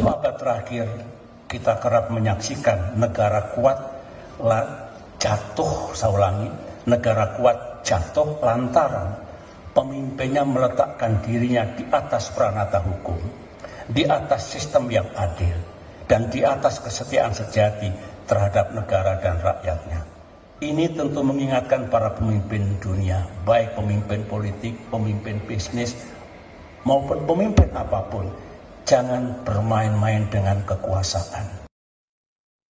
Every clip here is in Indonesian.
Satu abad terakhir kita kerap menyaksikan negara kuat jatuh, saya ulangi, negara kuat jatuh lantaran pemimpinnya meletakkan dirinya di atas pranata hukum, di atas sistem yang adil, dan di atas kesetiaan sejati terhadap negara dan rakyatnya. Ini tentu mengingatkan para pemimpin dunia, baik pemimpin politik, pemimpin bisnis, maupun pemimpin apapun. Jangan bermain-main dengan kekuasaan.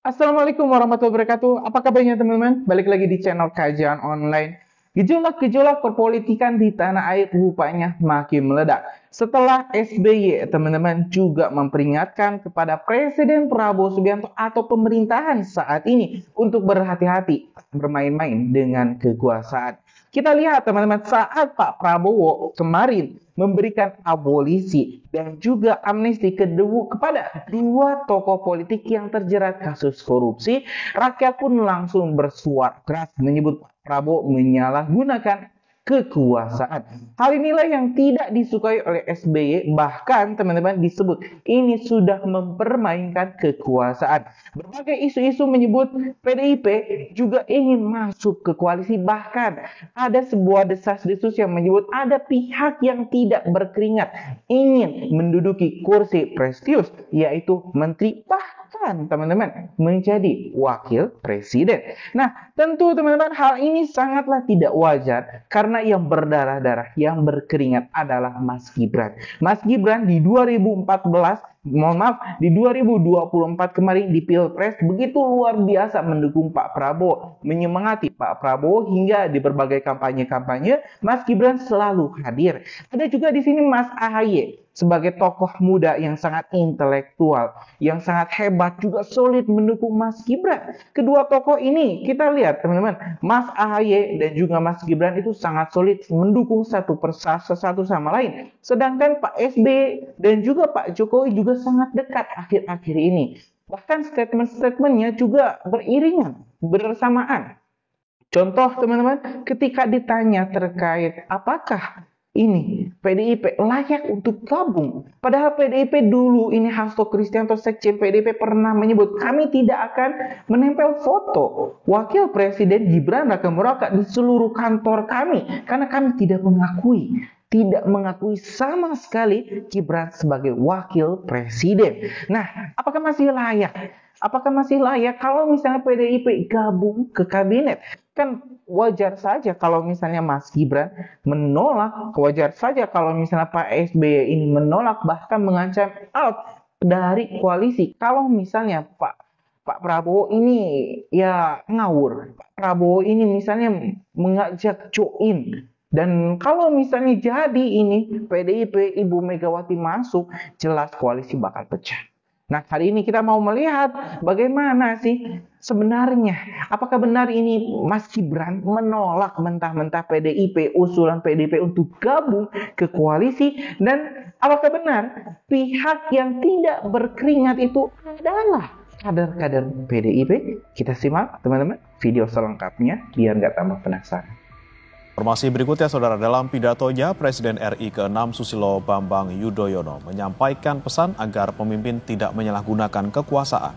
Assalamualaikum warahmatullahi wabarakatuh. Apa kabarnya teman-teman? Balik lagi di channel Kajian Online. Gejolak-gejolak perpolitikan di tanah air rupanya makin meledak. Setelah SBY, teman-teman, juga memperingatkan kepada Presiden Prabowo Subianto atau pemerintahan saat ini untuk berhati-hati bermain-main dengan kekuasaan. Kita lihat, teman-teman, saat Pak Prabowo kemarin memberikan abolisi dan juga amnesti kepada dua tokoh politik yang terjerat kasus korupsi, rakyat pun langsung bersuara keras menyebut Pak Prabowo menyalahgunakan kekuasaan. Hal inilah yang tidak disukai oleh SBY, bahkan teman-teman disebut ini sudah mempermainkan kekuasaan. Berbagai isu-isu menyebut PDIP juga ingin masuk ke koalisi, bahkan ada sebuah desas-desus yang menyebut ada pihak yang tidak berkeringat ingin menduduki kursi prestigius, yaitu menteri, bahkan teman-teman menjadi wakil presiden. Nah, tentu teman-teman hal ini sangatlah tidak wajar karena yang berdarah-darah, yang berkeringat adalah Mas Gibran. Mas Gibran di 2024 kemarin di Pilpres begitu luar biasa mendukung Pak Prabowo, menyemangati Pak Prabowo hingga di berbagai kampanye-kampanye Mas Gibran selalu hadir. Ada juga di sini Mas AHY sebagai tokoh muda yang sangat intelektual, yang sangat hebat, juga solid mendukung Mas Gibran. Kedua tokoh ini kita lihat teman-teman, Mas AHY dan juga Mas Gibran itu sangat solid mendukung satu sama lain. Sedangkan Pak SBY dan juga Pak Jokowi juga sangat dekat akhir-akhir ini. Bahkan statement-statementnya juga beriringan, bersamaan. Contoh teman-teman, ketika ditanya terkait apakah ini PDIP layak untuk gabung. Padahal PDIP dulu ini Hasto Kristianto Sekjen PDIP pernah menyebut kami tidak akan menempel foto Wakil Presiden Gibran Rakabuming di seluruh kantor kami karena kami tidak mengakui sama sekali Gibran sebagai wakil presiden. Nah, apakah masih layak? Apakah masih layak kalau misalnya PDIP gabung ke kabinet? Kan wajar saja kalau misalnya Mas Gibran menolak, wajar saja kalau misalnya Pak SBY ini menolak, bahkan mengancam out dari koalisi. Kalau misalnya Pak Prabowo ini ya ngawur, Pak Prabowo ini misalnya mengajak join. Dan kalau misalnya jadi ini PDIP Ibu Megawati masuk, jelas koalisi bakal pecah. Nah, hari ini kita mau melihat bagaimana sih sebenarnya. Apakah benar ini Mas Gibran menolak mentah-mentah PDIP, usulan PDIP untuk gabung ke koalisi? Dan apakah benar pihak yang tidak berkeringat itu adalah kader-kader PDIP? Kita simak teman-teman video selengkapnya biar nggak tambah penasaran. Informasi berikutnya, Saudara, dalam pidatonya Presiden RI ke-6 Susilo Bambang Yudhoyono menyampaikan pesan agar pemimpin tidak menyalahgunakan kekuasaan.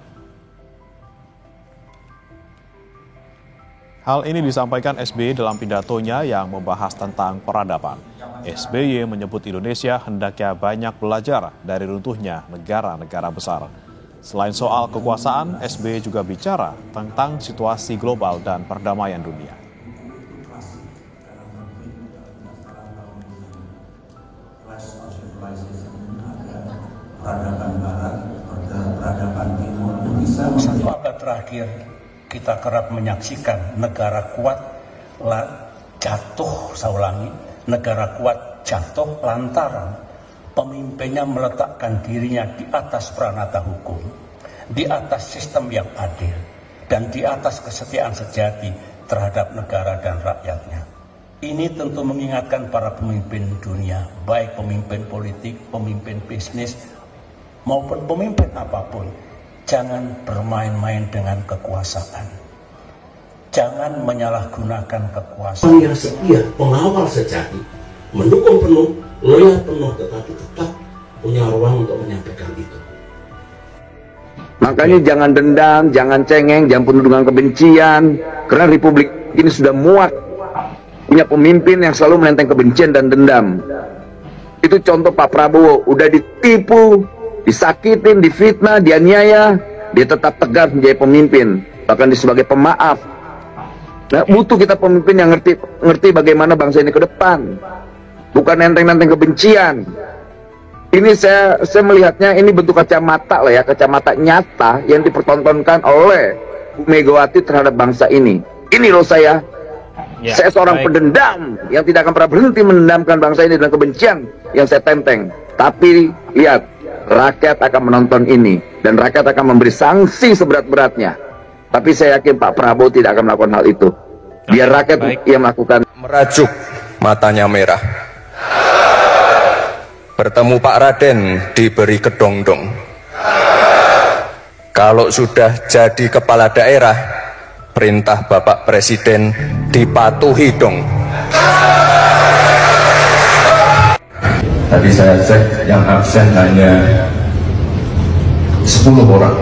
Hal ini disampaikan SBY dalam pidatonya yang membahas tentang peradaban. SBY menyebut Indonesia hendaknya banyak belajar dari runtuhnya negara-negara besar. Selain soal kekuasaan, SBY juga bicara tentang situasi global dan perdamaian dunia. Peradaban Barat, peradaban Timur bisa. Satu abad terakhir kita kerap menyaksikan negara kuat jatuh, saya ulangi, negara kuat jatuh lantaran pemimpinnya meletakkan dirinya di atas pranata hukum, di atas sistem yang adil, dan di atas kesetiaan sejati terhadap negara dan rakyatnya. Ini tentu mengingatkan para pemimpin dunia, baik pemimpin politik, pemimpin bisnis, maupun pemimpin apapun. Jangan bermain-main dengan kekuasaan. Jangan menyalahgunakan kekuasaan. Yang setia, pengawal sejati, mendukung penuh, loyal penuh, tetapi tetap punya ruang untuk menyampaikan itu. Makanya jangan dendam, jangan cengeng, jangan penuh dengan kebencian. Karena Republik ini sudah muak punya pemimpin yang selalu menenteng kebencian dan dendam. Itu contoh Pak Prabowo, udah ditipu, disakitin, difitnah, dianiaya, dia tetap tegar menjadi pemimpin, bahkan dia sebagai pemaaf. Nah, butuh kita pemimpin yang ngerti bagaimana bangsa ini ke depan, bukan nenteng-nenteng kebencian. Ini saya melihatnya ini bentuk kacamata lah ya, kacamata nyata yang dipertontonkan oleh Bu Megawati terhadap bangsa ini. Ini loh saya seorang pendendam yang tidak akan pernah berhenti mendendamkan bangsa ini dengan kebencian yang saya tenteng. Tapi lihat, rakyat akan menonton ini dan rakyat akan memberi sanksi seberat-beratnya. Tapi saya yakin Pak Prabowo tidak akan melakukan hal itu. Biar rakyat yang melakukan. Merajuk, matanya merah. Bertemu Pak Raden diberi kedong-dong. Kalau sudah jadi kepala daerah, perintah Bapak Presiden dipatuhi dong. Tadi saya cek yang absen hanya 10 orang.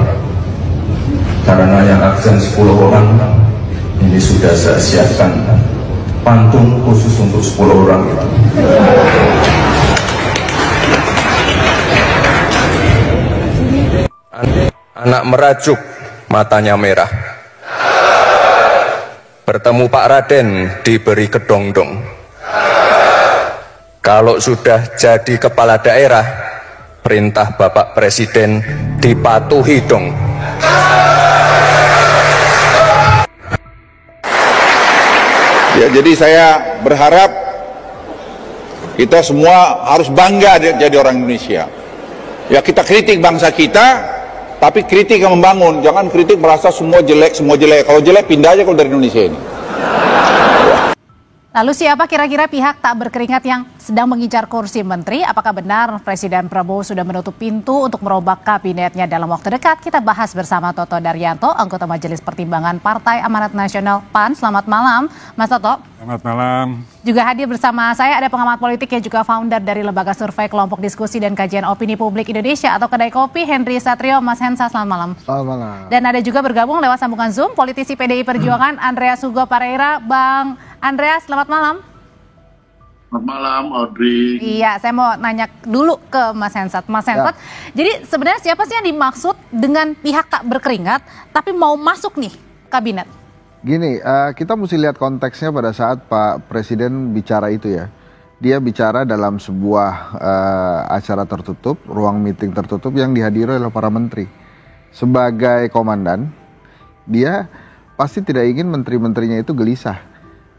Karena yang absen 10 orang, ini sudah saya siapkan pantun khusus untuk 10 orang itu. Anak merajuk, matanya merah. Bertemu Pak Raden diberi kedong-dong. Kalau sudah jadi kepala daerah, perintah Bapak Presiden dipatuhi dong. Ya, jadi saya berharap kita semua harus bangga jadi orang Indonesia. Ya, kita kritik bangsa kita, tapi kritik yang membangun. Jangan kritik merasa semua jelek, semua jelek. Kalau jelek pindah aja kalau dari Indonesia ini. Lalu siapa kira-kira pihak tak berkeringat yang sedang mengincar kursi menteri? Apakah benar Presiden Prabowo sudah menutup pintu untuk merombak kabinetnya dalam waktu dekat? Kita bahas bersama Toto Daryanto, anggota Majelis Pertimbangan Partai Amanat Nasional PAN. Selamat malam, Mas Toto. Selamat malam. Juga hadir bersama saya ada pengamat politik yang juga founder dari Lembaga Survei Kelompok Diskusi dan Kajian Opini Publik Indonesia atau Kedai Kopi, Henry Satrio. Mas Hensa, selamat malam. Selamat malam. Dan ada juga bergabung lewat sambungan Zoom politisi PDI Perjuangan Andreas Hugo Pareira. Bang Andreas, selamat malam. Selamat malam, Audrey. Iya, saya mau nanya dulu ke Mas Hensat. Mas Hensat, jadi sebenarnya siapa sih yang dimaksud dengan pihak tak berkeringat tapi mau masuk nih kabinet? Gini, kita mesti lihat konteksnya pada saat Pak Presiden bicara itu ya. Dia bicara dalam sebuah acara tertutup, ruang meeting tertutup yang dihadiri oleh para menteri. Sebagai komandan, dia pasti tidak ingin menteri-menterinya itu gelisah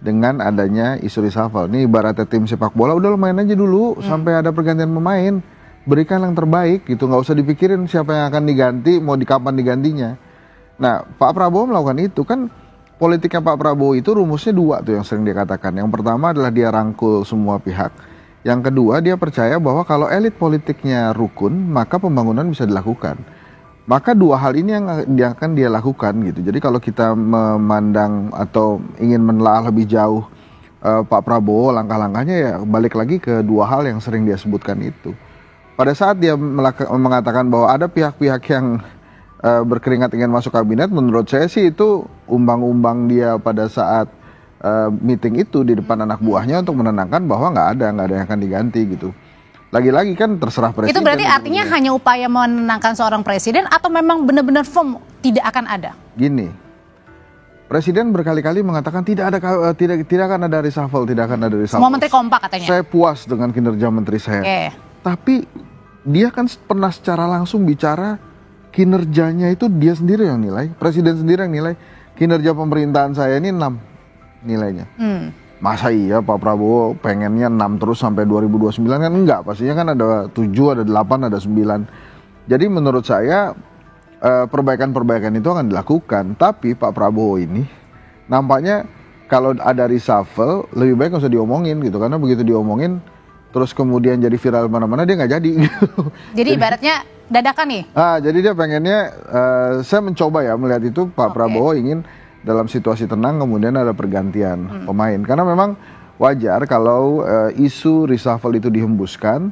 dengan adanya isu reshuffle. Ini ibaratnya tim sepak bola, udah lo main aja dulu sampai ada pergantian pemain. Berikan yang terbaik gitu, nggak usah dipikirin siapa yang akan diganti, mau di kapan digantinya. Nah, Pak Prabowo melakukan itu kan. Politiknya Pak Prabowo itu rumusnya dua tuh yang sering dia katakan. Yang pertama adalah dia rangkul semua pihak. Yang kedua dia percaya bahwa kalau elit politiknya rukun, maka pembangunan bisa dilakukan. Maka dua hal ini yang akan dia lakukan gitu. Jadi kalau kita memandang atau ingin menelaah lebih jauh Pak Prabowo, langkah-langkahnya ya balik lagi ke dua hal yang sering dia sebutkan itu. Pada saat dia mengatakan bahwa ada pihak-pihak yang berkeringat ingin masuk kabinet, menurut saya sih itu umbang-umbang dia pada saat meeting itu di depan anak buahnya untuk menenangkan bahwa nggak ada yang akan diganti gitu. Lagi-lagi kan terserah presiden. Itu berarti artinya hanya upaya menenangkan seorang presiden atau memang benar-benar firm tidak akan ada? Gini, presiden berkali-kali mengatakan tidak akan ada reshuffle, tidak akan ada reshuffle. Semua menteri kompak katanya. Saya puas dengan kinerja menteri saya. Tapi dia kan pernah secara langsung bicara kinerjanya itu dia sendiri yang nilai, presiden sendiri yang nilai. Kinerja pemerintahan saya ini 6 nilainya. Masa iya Pak Prabowo pengennya 6 terus sampai 2029 kan enggak, pastinya kan ada 7, ada 8, ada 9. Jadi menurut saya perbaikan-perbaikan itu akan dilakukan. Tapi Pak Prabowo ini nampaknya kalau ada reshuffle lebih baik nggak usah diomongin gitu, karena begitu diomongin terus kemudian jadi viral mana-mana dia nggak jadi gitu. Jadi ibaratnya dadakan nih? Jadi dia pengennya, saya mencoba ya melihat itu Pak Prabowo ingin dalam situasi tenang kemudian ada pergantian pemain. Karena memang wajar kalau isu reshuffle itu dihembuskan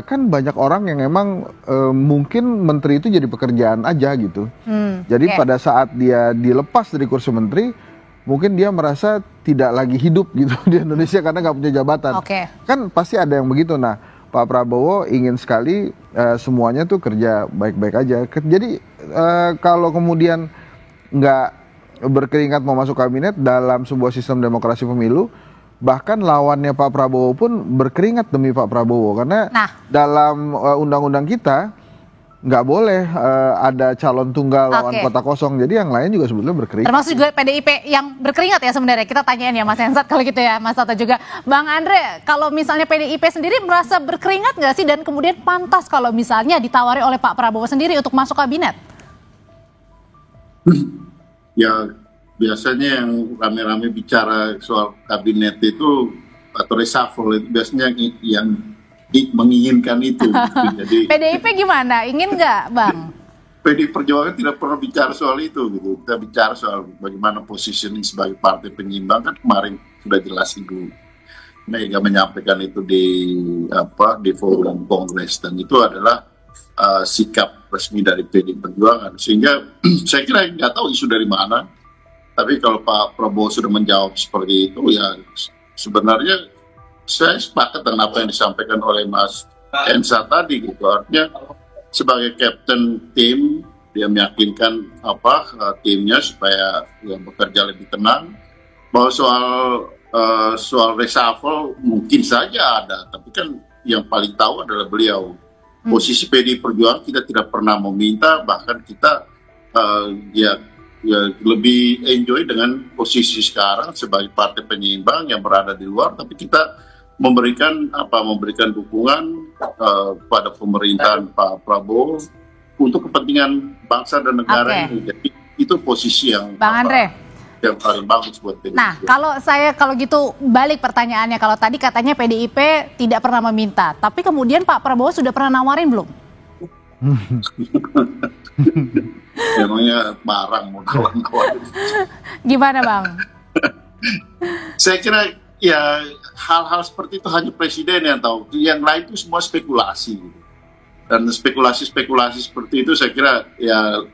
kan banyak orang yang emang mungkin menteri itu jadi pekerjaan aja gitu. Jadi pada saat dia dilepas dari kursi menteri, mungkin dia merasa tidak lagi hidup gitu di Indonesia karena nggak punya jabatan. Kan pasti ada yang begitu. Nah, Pak Prabowo ingin sekali semuanya tuh kerja baik-baik aja. Jadi kalau kemudian nggak berkeringat mau masuk kabinet dalam sebuah sistem demokrasi pemilu, bahkan lawannya Pak Prabowo pun berkeringat demi Pak Prabowo karena dalam undang-undang kita nggak boleh ada calon tunggal lawan kota kosong. Jadi yang lain juga sebetulnya berkeringat. Termasuk juga PDIP yang berkeringat ya sebenarnya. Kita tanyain ya Mas Hensat kalau gitu ya, Mas Toto juga. Bang Andre, kalau misalnya PDIP sendiri merasa berkeringat nggak sih dan kemudian pantas kalau misalnya ditawari oleh Pak Prabowo sendiri untuk masuk kabinet? Ya, biasanya yang rame-rame bicara soal kabinet itu atau reshuffle itu biasanya yang menginginkan itu. Jadi PDIP gimana? Ingin nggak, Bang? PDI Perjuangan tidak pernah bicara soal itu gitu. Kita bicara soal bagaimana positioning sebagai partai penyeimbang, kan kemarin sudah jelas Ibu Mega menyampaikan itu di forum kongres, dan itu adalah sikap resmi dari PDI Perjuangan. Sehingga saya kira nggak tahu isu dari mana. Tapi kalau Pak Prabowo sudah menjawab seperti itu, ya sebenarnya saya sepakat dengan apa yang disampaikan oleh Mas Ensa tadi gitu. Artinya sebagai captain tim, dia meyakinkan timnya supaya bekerja lebih tenang. Bahwa soal reshuffle mungkin saja ada, tapi kan yang paling tahu adalah beliau. Posisi PDI Perjuangan kita tidak pernah meminta, bahkan kita lebih enjoy dengan posisi sekarang sebagai partai penyeimbang yang berada di luar, tapi kita memberikan dukungan pada pemerintahan Pak Prabowo untuk kepentingan bangsa dan negara ini. Jadi itu posisi yang Bang Andre, yang paling bagus buat PDIP. Nah, kalau gitu balik pertanyaannya, kalau tadi katanya PDIP tidak pernah meminta, tapi kemudian Pak Prabowo sudah pernah nawarin belum? Emangnya barang mau nawarin. Gimana Bang? Saya kira ya hal-hal seperti itu hanya presiden yang tahu. Yang lain itu semua spekulasi. Dan spekulasi seperti itu saya kira ya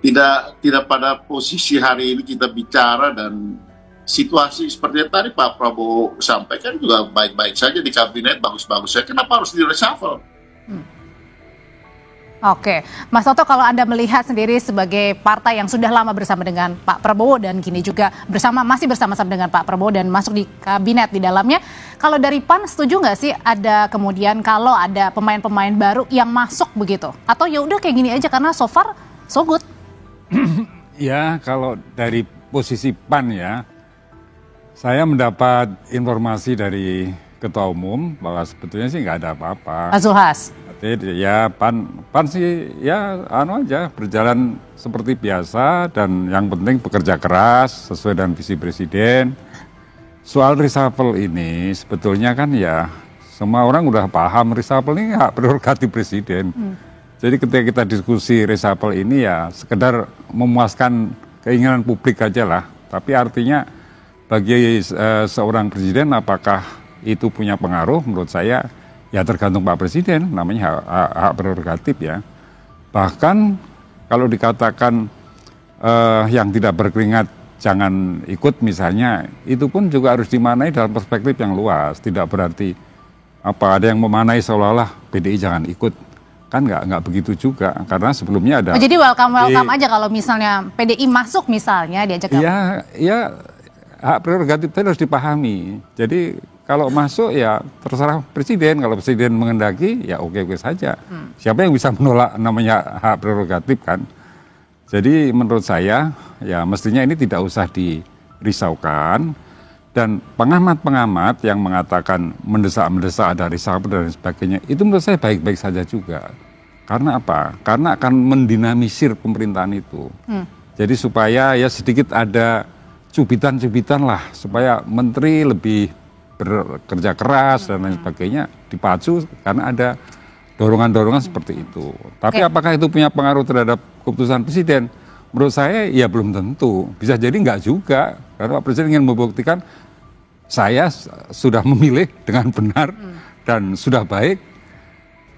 tidak pada posisi hari ini kita bicara, dan situasi seperti yang tadi Pak Prabowo sampaikan juga baik-baik saja di kabinet, bagus-bagus saja. Kenapa harus di-reshuffle? Oke, Mas Toto, kalau Anda melihat sendiri sebagai partai yang sudah lama bersama dengan Pak Prabowo dan kini juga masih bersama-sama dengan Pak Prabowo dan masuk di kabinet di dalamnya, kalau dari PAN setuju nggak sih ada kemudian kalau ada pemain-pemain baru yang masuk begitu? Atau ya udah kayak gini aja karena so far so good? Ya, kalau dari posisi PAN ya, saya mendapat informasi dari Ketua Umum bahwa sebetulnya sih nggak ada apa-apa. Mas Zulhas? Ya PAN sih ya aja berjalan seperti biasa, dan yang penting bekerja keras sesuai dengan visi presiden. Soal reshuffle ini sebetulnya kan ya semua orang udah paham reshuffle ini hak prerogatif presiden. Jadi ketika kita diskusi reshuffle ini ya sekedar memuaskan keinginan publik aja lah. Tapi artinya bagi seorang presiden apakah itu punya pengaruh, menurut saya ya tergantung Pak Presiden, namanya hak prerogatif ya. Bahkan kalau dikatakan yang tidak berkeringat jangan ikut misalnya, itu pun juga harus dimaknai dalam perspektif yang luas. Tidak berarti ada yang memaknai seolah-olah PDI jangan ikut. Kan nggak begitu juga, karena sebelumnya ada. Jadi welcome aja kalau misalnya PDI masuk misalnya diajak. Ya hak prerogatif itu harus dipahami. Jadi kalau masuk ya terserah presiden, kalau presiden menghendaki ya oke saja. Siapa yang bisa menolak namanya hak prerogatif kan? Jadi menurut saya ya mestinya ini tidak usah dirisaukan, dan pengamat-pengamat yang mengatakan mendesak-mendesak ada reshuffle dan sebagainya itu menurut saya baik-baik saja juga. Karena apa? Karena akan mendinamisir pemerintahan itu. Jadi supaya ya sedikit ada cubitan-cubitan lah supaya menteri lebih bekerja keras dan lain sebagainya dipacu karena ada dorongan-dorongan seperti itu. Tapi apakah itu punya pengaruh terhadap keputusan presiden? Menurut saya ya belum tentu. Bisa jadi enggak juga. Karena Pak Presiden ingin membuktikan saya sudah memilih dengan benar dan sudah baik.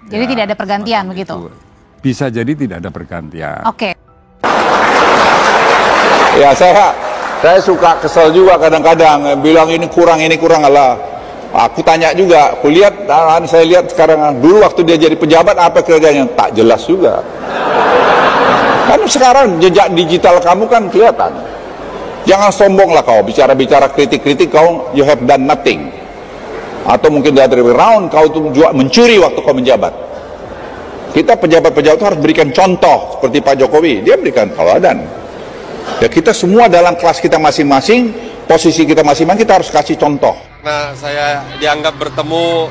Jadi tidak ada pergantian begitu? Bisa jadi tidak ada pergantian. Oke. Ya saya suka kesel juga kadang-kadang bilang ini kurang Allah. Aku tanya juga, aku lihat, saya lihat sekarang dulu waktu dia jadi pejabat apa kerjanya tak jelas juga. Kan sekarang jejak digital kamu kan kelihatan. Jangan sombong lah kau bicara-bicara kritik-kritik kau you have done nothing. Atau mungkin the other way around kau tuh juga mencuri waktu kau menjabat. Kita pejabat-pejabat harus berikan contoh seperti Pak Jokowi, dia berikan tauladan. Ya kita semua dalam kelas kita masing-masing, posisi kita masing-masing kita harus kasih contoh. Nah, saya dianggap bertemu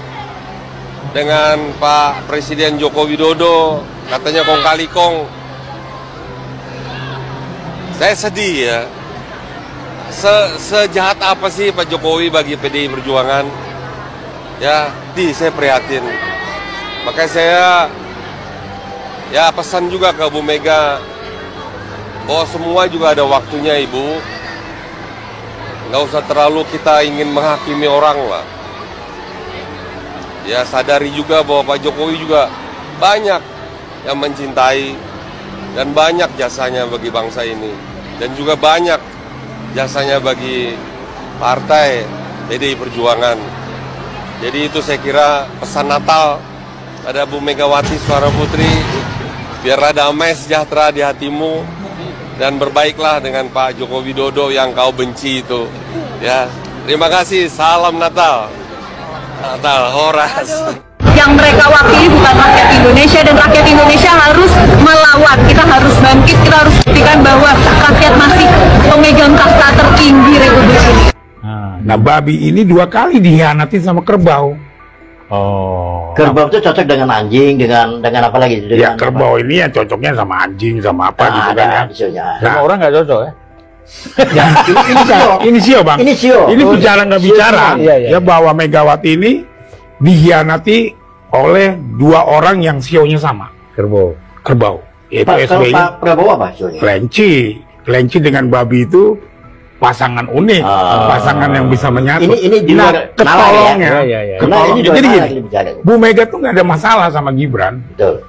dengan Pak Presiden Joko Widodo, katanya kong kali kong. Saya sedih ya. Sejahat apa sih Pak Jokowi bagi PDI Perjuangan? Ya, saya prihatin. Makanya saya pesan juga ke Bu Mega bahwa semua juga ada waktunya, Ibu. Nggak usah terlalu kita ingin menghakimi orang lah. Ya, sadari juga bahwa Pak Jokowi juga banyak yang mencintai dan banyak jasanya bagi bangsa ini. Dan juga banyak jasanya bagi partai PDI Perjuangan. Jadi itu saya kira pesan Natal pada Bu Megawati Soekarno Putri, biarlah damai sejahtera di hatimu dan berbaiklah dengan Pak Joko Widodo yang kau benci itu. Ya, terima kasih. Salam Natal. Natal Horas. Yang mereka wakili bukan rakyat Indonesia, dan rakyat Indonesia harus melawan. Kita harus bangkit, kita harus buktikan bahwa rakyat masih memegang tahta tertinggi Republik ini. Nah, babi ini 2 kali dikhianati sama kerbau. Oh. Kerbau itu cocok dengan anjing, dengan apa lagi? Ya, kerbau ini ya cocoknya sama anjing, sama apa gitu kan ya. Sama orang nggak cocok ya? Ini sio bang. Ini sio. Ini bicara nggak bicara. Ya bahwa Megawati ini dikhianati oleh 2 orang yang sionya sama. Kerbau. Yaitu SBY. Pak Prabowo apa sionya? Kelinci dengan babi itu pasangan unik, pasangan yang bisa menyatu. Ini di luar ketolongnya. Jadi gini, Bu Mega tuh nggak ada masalah sama Gibran,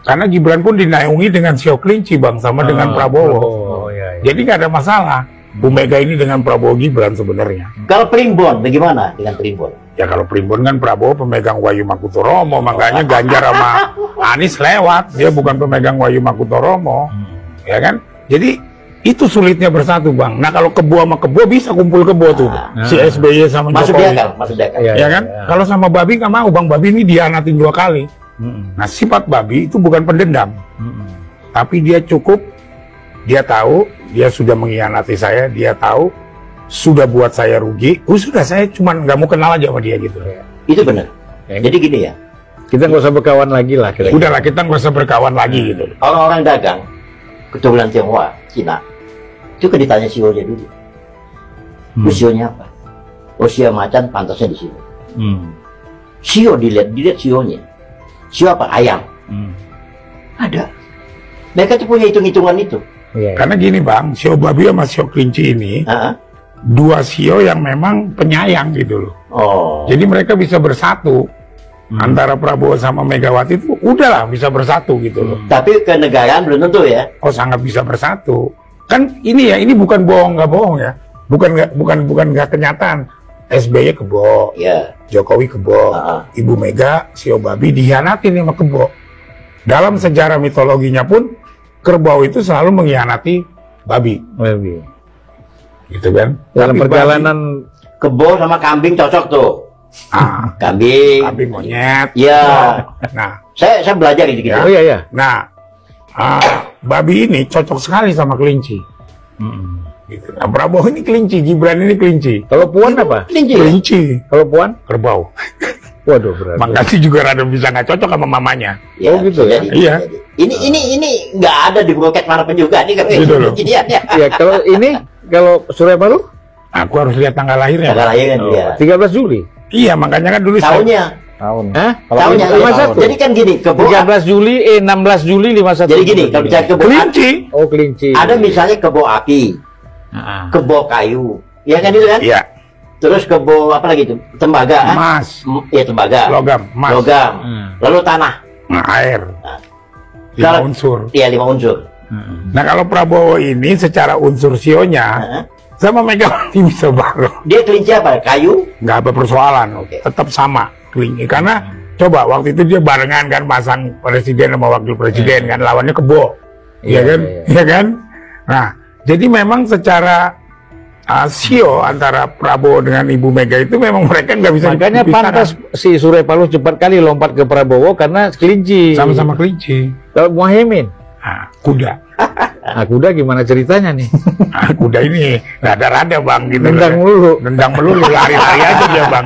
karena Gibran pun dinaungi dengan sio kelinci bang, sama dengan Prabowo. Jadi nggak ada masalah. Bu Mega ini dengan Prabowo Gibran sebenarnya. Kalau Primbon, bagaimana dengan Primbon? Ya kalau Primbon kan Prabowo pemegang Wahyu Makutoromo, makanya Ganjar sama Anies lewat, dia bukan pemegang Wahyu Makutoromo, ya kan? Jadi itu sulitnya bersatu bang. Nah kalau kebo sama kebo bisa kumpul kebo tuh, si SBY sama Jokowi. Masuk akal. Ya kan? Kalau sama babi nggak mau bang, babi ini dianatin 2 kali. Nah sifat babi itu bukan pendendam, tapi dia cukup, dia tahu dia sudah mengkhianati saya, dia tahu sudah buat saya rugi. Sudah, saya cuman nggak mau kenal aja sama dia gitu. Itu benar. Jadi gini ya, kita nggak usah berkawan lagi lah. Udahlah, kita nggak usah berkawan lagi gitu. Orang-orang dagang keturunan Tionghoa, Cina, itu kan ditanya sionya dulu. Sionya apa? Sio macan pantasnya di sini. Sio dilihat sionya. Sio apa? Ayam. Ada. Mereka tuh punya hitung-hitungan itu. Karena gini bang, sio babi sama sio kelinci ini 2 sio yang memang penyayang gitu loh. Jadi mereka bisa bersatu. Antara Prabowo sama Megawati itu udahlah bisa bersatu gitu loh. Tapi kenegaraan belum tentu ya. Sangat bisa bersatu. Kan ini ya, ini bukan bohong nggak bohong ya. Bukan nggak kenyataan. SBY kebo, Jokowi kebo, Ibu Mega sio babi dikhianatin sama kebo. Dalam sejarah mitologinya pun kerbau itu selalu mengkhianati babi. Gitu kan? Dalam perjalanan kebo sama kambing cocok tuh. Kambing monyet. Iya. Nah, saya belajar ini gitu. Nah, babi ini cocok sekali sama kelinci. Gitu. Nah, Prabowo ini kelinci, Gibran ini kelinci. Kalau Puan apa? Kelinci. Kalau Puan? Kerbau. Waduh, berat. Makanya juga rada bisa nggak cocok sama mamanya. Ya, gitu ya? Iya. Ini nggak ada di broket manapun juga nih kan. Gitu loh. Ya, kalau Surya Paloh? Aku harus lihat tanggal lahirnya. Tanggal lahirnya dia. 13 Juli. Iya, makanya kan dulu tahunnya. Tahunnya 51. Jadi kan gini, kebo 13 Juli 16 Juli 51. Jadi gini, kalau bicara kebo kelinci. Kelinci. Ada misalnya kebo api. Kebo kayu. Ya kan itu kan? Iya. Terus kebo apa lagi itu? Tembaga. Emas. Ya tembaga. Logam, emas. Logam. Lalu tanah. Nah, air. Lima Kalau- unsur. Iya, 5 unsur. Nah kalau Prabowo ini secara unsur sionya sama Megawati bisa bareng. Dia kelinci apa? Kayu? Nggak ada persoalan, tetap sama kelinci. Karena coba waktu itu dia barengan kan pasang presiden sama wakil presiden kan, lawannya Kebo, Iya, kan, iya kan. Nah jadi memang secara sio antara Prabowo dengan Ibu Mega itu memang mereka nggak bisa Makanya dipisahkan. pantas si Surya Paloh cepat kali lompat ke Prabowo karena kelinci. Sama-sama kelinci. Kalau Muhaimin? Kuda. Nah, kuda gimana ceritanya nih? Kuda ini rada-rada bang gitu. Nendang melulu. Nendang melulu, lari-lari aja dia bang.